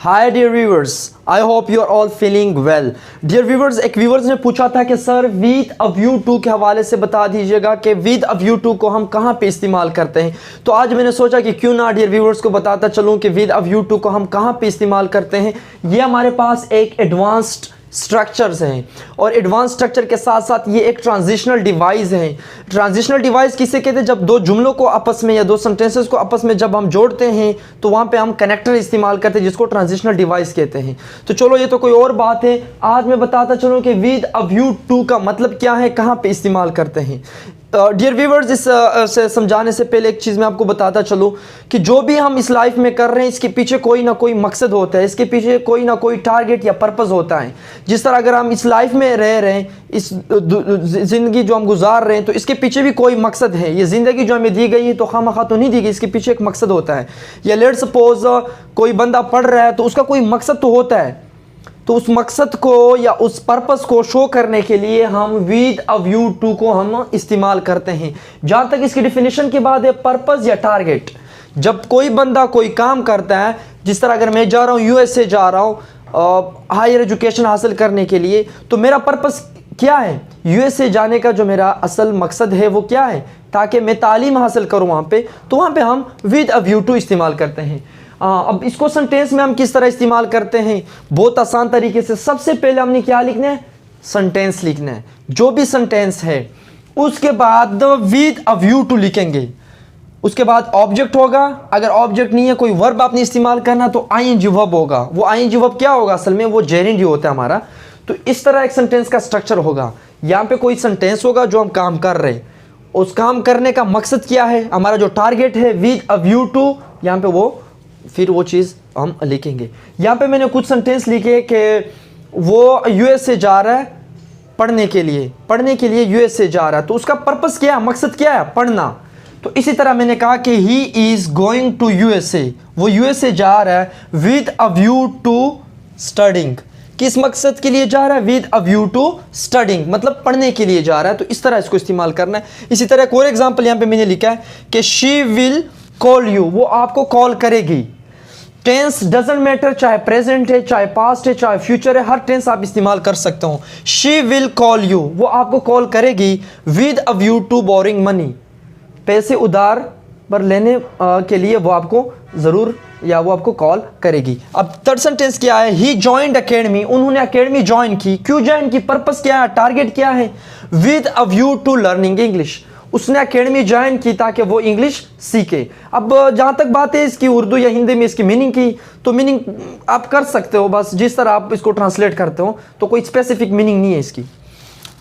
Hi dear viewers, I hope you are all feeling well. Dear viewers, एक viewers ने पूछा था कि sir with a view to के हवाले से बता दीजिएगा कि विद अ व्यू टू को हम कहाँ पे इस्तेमाल करते हैं। तो आज मैंने सोचा कि क्यों ना डियर व्यूअर्स को बताता चलूँ कि विद अ व्यू टू को हम कहाँ पे इस्तेमाल करते हैं। ये हमारे पास एक एडवांस्ड स्ट्रक्चर्स हैं और एडवांस स्ट्रक्चर के साथ साथ ये एक ट्रांजिशनल डिवाइस है। ट्रांजिशनल डिवाइस किसे कहते हैं? जब दो जुमलों को आपस में या दो सेंटेंसेस को आपस में जब हम जोड़ते हैं तो वहाँ पे हम कनेक्टर इस्तेमाल करते हैं जिसको ट्रांजिशनल डिवाइस कहते हैं। तो चलो ये तो कोई और बात है, आज मैं बताता चलूँ कि विद अ व्यू टू का मतलब क्या है, कहाँ पे इस्तेमाल करते हैं। डियर व्यूअर्स, इस से समझाने से पहले एक चीज़ मैं आपको बताता चलूँ कि जो भी हम इस लाइफ में कर रहे हैं इसके पीछे कोई ना कोई मकसद होता है, इसके पीछे कोई ना कोई टारगेट या पर्पस होता है। जिस तरह अगर हम इस लाइफ में रह रहे हैं, इस ज़िंदगी जो हम गुजार रहे हैं, तो इसके पीछे भी कोई मकसद है। ये ज़िंदगी जो हमें दी गई है तो खामखा तो नहीं दी गई, इसके पीछे एक मकसद होता है। या लेट्स सपोज कोई बंदा पढ़ रहा है तो उसका कोई मकसद तो होता है, तो उस मकसद को या उस पर्पस को शो करने के लिए हम विद अ व्यू टू को हम इस्तेमाल करते हैं। जहाँ तक इसकी डिफिनेशन की बात है, पर्पस या टारगेट, जब कोई बंदा कोई काम करता है, जिस तरह अगर मैं जा रहा हूँ यूएसए जा रहा हूँ हायर एजुकेशन हासिल करने के लिए, तो मेरा पर्पस क्या है? यूएसए जाने का जो मेरा असल मकसद है वो क्या है? ताकि मैं तालीम हासिल करूँ वहाँ पे, तो वहाँ पे हम विद अ व्यू टू इस्तेमाल करते हैं। अब इसको सेंटेंस में हम किस तरह इस्तेमाल करते हैं? बहुत आसान तरीके से। सबसे पहले हमने क्या लिखना है? सेंटेंस लिखना है। जो भी सेंटेंस है उसके बाद विद अ व्यू टू लिखेंगे, उसके बाद ऑब्जेक्ट होगा। अगर ऑब्जेक्ट नहीं है, कोई वर्ब आपने इस्तेमाल करना, तो आईएनजी वर्ब होगा। वो आईएनजी वर्ब क्या होगा? असल में वो जेरेंडी होता है हमारा। तो इस तरह एक सेंटेंस का स्ट्रक्चर होगा। यहाँ पे कोई सेंटेंस होगा जो हम काम कर रहे हैं, उस काम करने का मकसद क्या है, हमारा जो टारगेट है विद अ व्यू टू, यहाँ पे वो फिर वो चीज़ हम लिखेंगे। यहाँ पे मैंने कुछ सेंटेंस लिखे कि वो यूएसए जा रहा है पढ़ने के लिए यूएसए जा रहा है, तो उसका पर्पस क्या है, मकसद क्या है? पढ़ना। तो इसी तरह मैंने कहा कि he is going to USA, वो यूएसए जा रहा है with a view to studying. किस मकसद के लिए जा रहा है? With a view to studying, मतलब पढ़ने के लिए जा रहा है। तो इस तरह इसको इस्तेमाल करना है। इसी तरह एक और एग्जाम्पल यहाँ पे मैंने लिखा है कि शी विल कॉल यू, वो आपको कॉल करेगी। टेंस डजंट मैटर, चाहे प्रेजेंट है, चाहे पास्ट है, चाहे फ्यूचर है, हर टेंस आप इस्तेमाल कर सकते हो। शी विल कॉल यू, वो आपको कॉल करेगी with a view to borrowing money, पैसे उधार पर लेने के लिए वो आपको ज़रूर या वो आपको कॉल करेगी। अब थर्ड सेंटेंस क्या है? ही जॉइंड अकेडमी, उन्होंने अकेडमी ज्वाइन की। क्यों ज्वाइन की? पर्पस क्या है, टारगेट क्या है? With a view to learning English, उसने अकेडमी ज्वाइन की ताकि वो इंग्लिश सीखे। अब जहाँ तक बात है इसकी उर्दू या हिंदी में इसकी मीनिंग की, तो मीनिंग आप कर सकते हो, बस जिस तरह आप इसको ट्रांसलेट करते हो, तो कोई स्पेसिफिक मीनिंग नहीं है इसकी।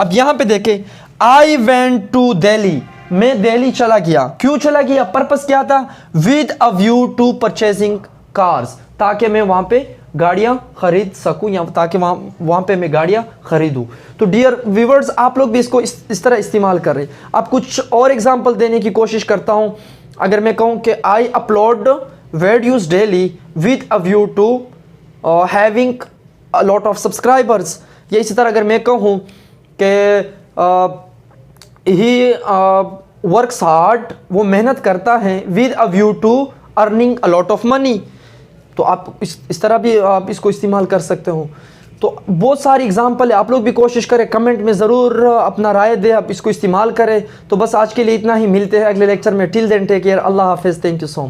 अब यहाँ पे देखें, आई वेंट टू दिल्ली, मैं दिल्ली चला गया। क्यों चला गया? पर्पस क्या था? With a view to purchasing cars, ताकि मैं वहाँ पे गाड़ियाँ खरीद सकूँ या ताकि वहाँ पे मैं गाड़ियाँ खरीदूँ। तो डियर व्यूवर्स, आप लोग भी इसको इस तरह इस्तेमाल कर रहे हैं। अब कुछ और एग्जांपल देने की कोशिश करता हूँ। अगर मैं कहूँ कि I upload videos daily with a view to having a lot of subscribers, या इसी तरह अगर मैं कहूँ कि ही वर्क्स हार्ड, वो मेहनत करता है with a view to earning a lot of money, तो आप इस तरह भी आप इसको इस्तेमाल कर सकते हो। तो बहुत सारी एग्जांपल है, आप लोग भी कोशिश करें, कमेंट में ज़रूर अपना राय दें, आप इसको इस्तेमाल करें। तो बस आज के लिए इतना ही, मिलते हैं अगले लेक्चर में। टिल देन टेक केयर, अल्लाह हाफिज़, थैंक यू सो मच।